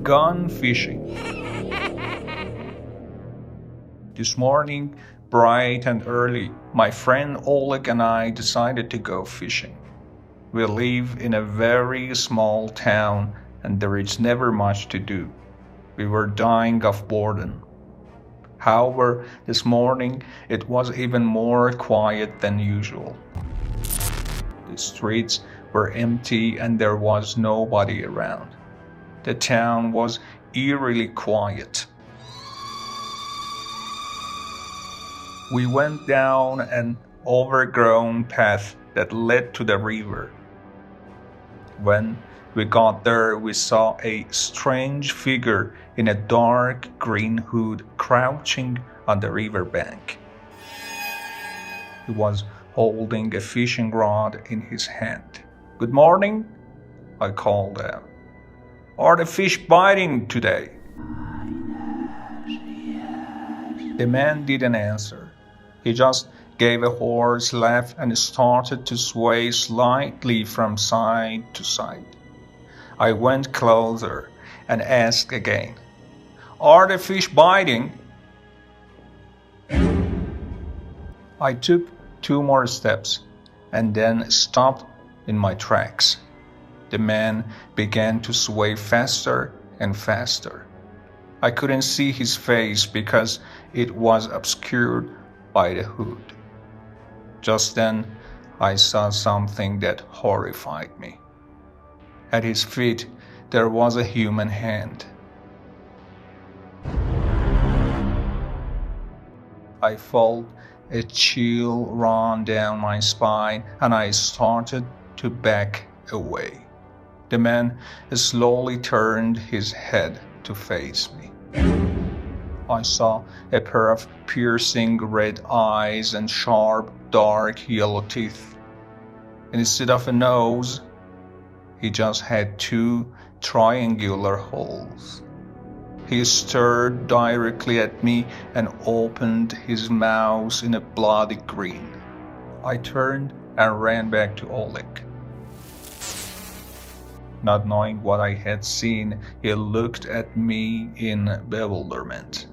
gone fishing. This morning, bright and early, my friend Oleg and I decided to go fishing. We live in a very small town and there is never much to do. We were dying of boredom. However, this morning it was even more quiet than usual. The streets were empty and there was nobody around. The town was eerily quiet. We went down an overgrown path that led to the river. When we got there, we saw a strange figure in a dark green hood crouching on the riverbank. He was holding a fishing rod in his hand. "Good morning," I called out. "Are the fish biting today?" The man didn't answer. He just gave a hoarse laugh and started to sway slightly from side to side. I went closer and asked again, "Are the fish biting?" I took 2 more steps and then stopped in my tracks. The man began to sway faster and faster. I couldn't see his face because it was obscured by the hood. Just then, I saw something that horrified me. At his feet, there was a human hand. I felt a chill run down my spine and I started to back away. The man slowly turned his head to face me. I saw a pair of piercing red eyes and sharp, dark yellow teeth. Instead of a nose, he just had 2 triangular holes. He stared directly at me and opened his mouth in a bloody grin. I turned and ran back to Oleg. Not knowing what I had seen, he looked at me in bewilderment.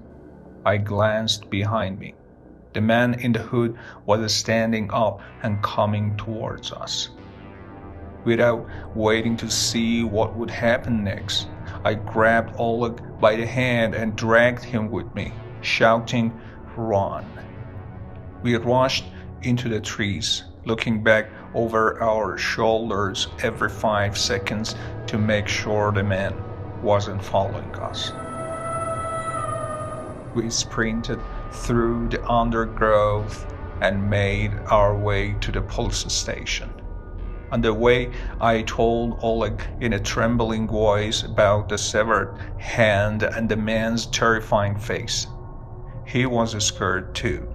I glanced behind me. The man in the hood was standing up and coming towards us. Without waiting to see what would happen next, I grabbed Oleg by the hand and dragged him with me, shouting, "Run!" We rushed into the trees, looking back over our shoulders every 5 seconds to make sure the man wasn't following us. We sprinted through the undergrowth and made our way to the police station. On the way, I told Oleg in a trembling voice about the severed hand and the man's terrifying face. He was scared too.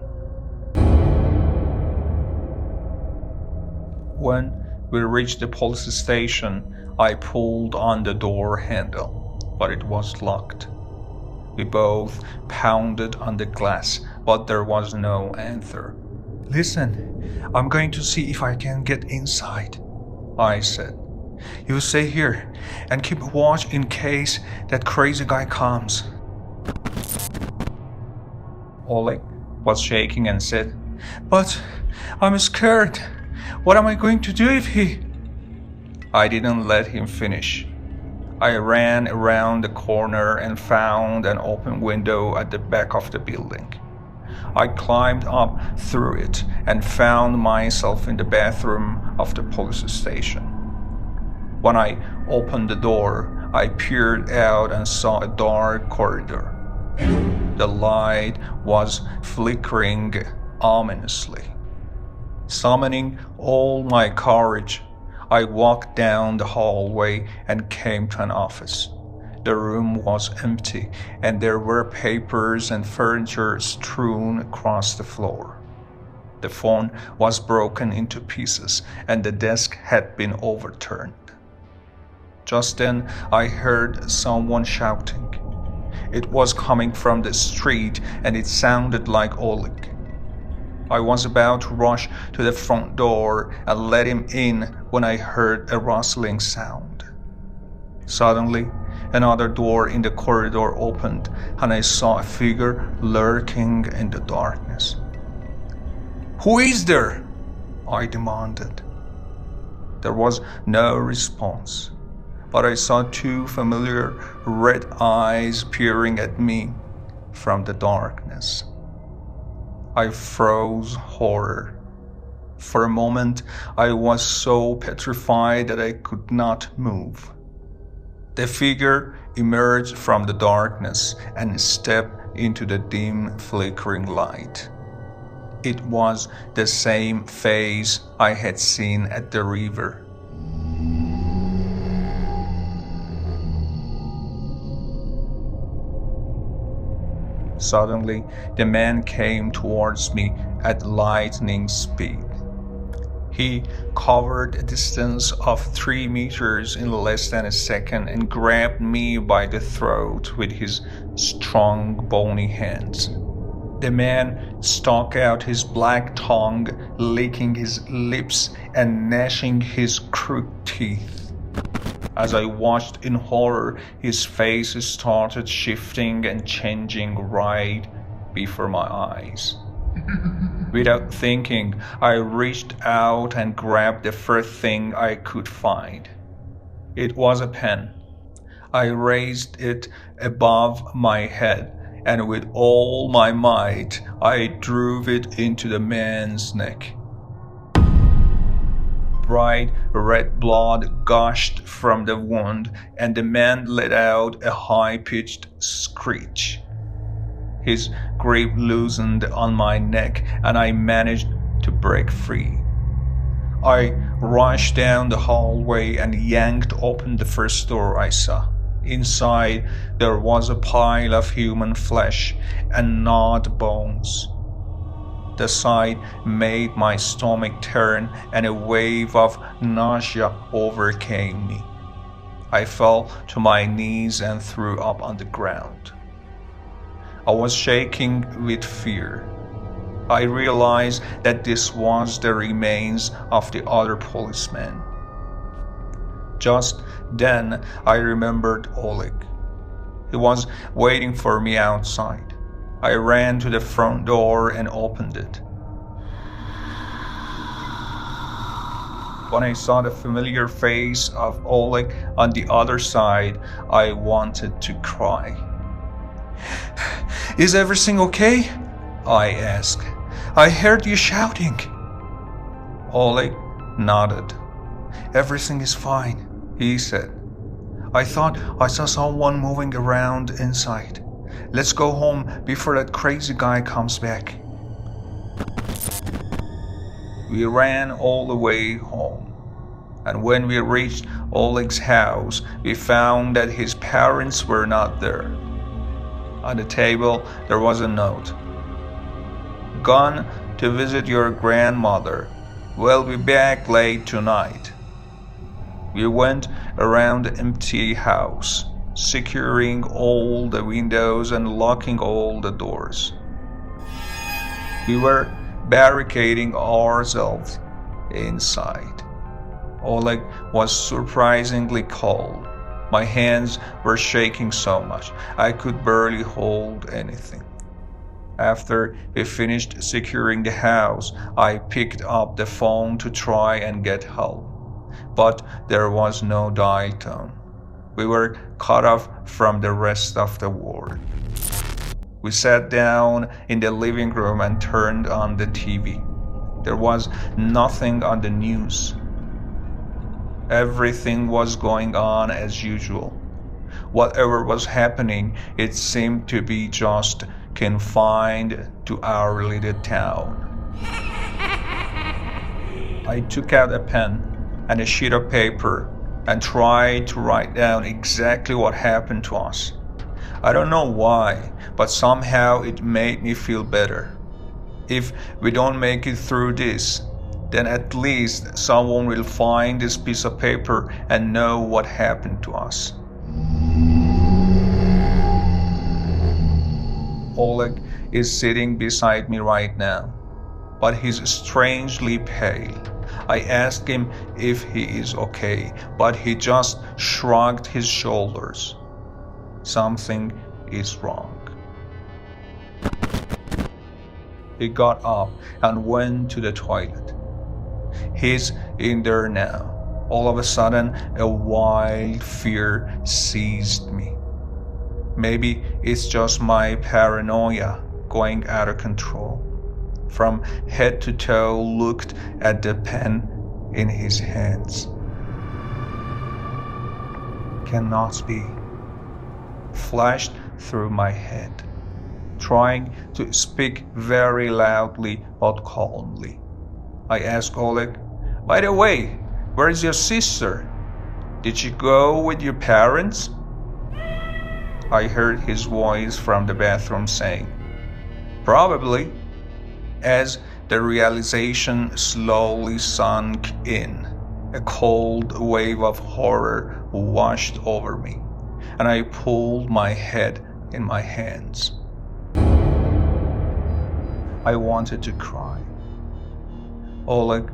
When we reached the police station, I pulled on the door handle, but it was locked. We both pounded on the glass, but there was no answer. "Listen, I'm going to see if I can get inside," I said. "You stay here and keep watch in case that crazy guy comes." Oleg was shaking and said, "But I'm scared. What am I going to do if he..." I didn't let him finish. I ran around the corner and found an open window at the back of the building. I climbed up through it and found myself in the bathroom of the police station. When I opened the door, I peered out and saw a dark corridor. The light was flickering ominously. Summoning all my courage, I walked down the hallway and came to an office. The room was empty and there were papers and furniture strewn across the floor. The phone was broken into pieces and the desk had been overturned. Just then I heard someone shouting. It was coming from the street and it sounded like Oleg. I was about to rush to the front door and let him in when I heard a rustling sound. Suddenly, Another door in the corridor opened, and I saw a figure lurking in the darkness. "Who is there?" I demanded. There was no response, but I saw two familiar red eyes peering at me from the darkness. I froze horror. For a moment, I was so petrified that I could not move. The figure emerged from the darkness and stepped into the dim, flickering light. It was the same face I had seen at the river. Suddenly, the man came towards me at lightning speed. He covered a distance of 3 meters in less than a second and grabbed me by the throat with his strong, bony hands. The man stuck out his black tongue, licking his lips and gnashing his crooked teeth. As I watched in horror, his face started shifting and changing right before my eyes. Without thinking, I reached out and grabbed the first thing I could find. It was a pen. I raised it above my head, and with all my might, I drove it into the man's neck. Bright red blood gushed from the wound, and the man let out a high-pitched screech. His grip loosened on my neck, and I managed to break free. I rushed down the hallway and yanked open the first door I saw. Inside, there was a pile of human flesh and gnawed bones. The sight made my stomach turn, and a wave of nausea overcame me. I fell to my knees and threw up on the ground. I was shaking with fear. I realized that this was the remains of the other policeman. Just then, I remembered Oleg. He was waiting for me outside. I ran to the front door and opened it. When I saw the familiar face of Oleg on the other side, I wanted to cry. "Is everything okay?" I asked. "I heard you shouting." Oleg nodded. "Everything is fine," he said. "I thought I saw someone moving around inside. Let's go home before that crazy guy comes back." We ran all the way home, and when we reached Oleg's house, we found that his parents were not there. On the table, there was a note. "Gone to visit your grandmother. Will be back late tonight." We went around the empty house, securing all the windows and locking all the doors. We were barricading ourselves inside. Oleg was surprisingly cold. My hands were shaking so much I could barely hold anything. After we finished securing the house, I picked up the phone to try and get help, but there was no dial tone. We were cut off from the rest of the world. We sat down in the living room and turned on the TV. There was nothing on the news. Everything was going on as usual. Whatever was happening, it seemed to be just confined to our little town. I took out a pen and a sheet of paper and tried to write down exactly what happened to us. I don't know why, but somehow it made me feel better. If we don't make it through this, then at least someone will find this piece of paper and know what happened to us. Oleg is sitting beside me right now, but he's strangely pale. I asked him if he is okay, but he just shrugged his shoulders. Something is wrong. He got up and went to the toilet. He's in there now. All of a sudden, a wild fear seized me. Maybe it's just my paranoia going out of control. From head to toe, looked at the pen in his hands. Cannot be. Flashed through my head, trying to speak very loudly but calmly. I asked Oleg, "By the way, where is your sister? Did she go with your parents?" I heard his voice from the bathroom saying, "Probably," as the realization slowly sunk in. A cold wave of horror washed over me, and I pulled my head in my hands. I wanted to cry. Oleg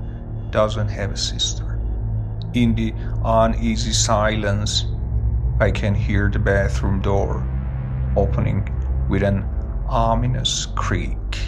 doesn't have a sister. In the uneasy silence, I can hear the bathroom door opening with an ominous creak.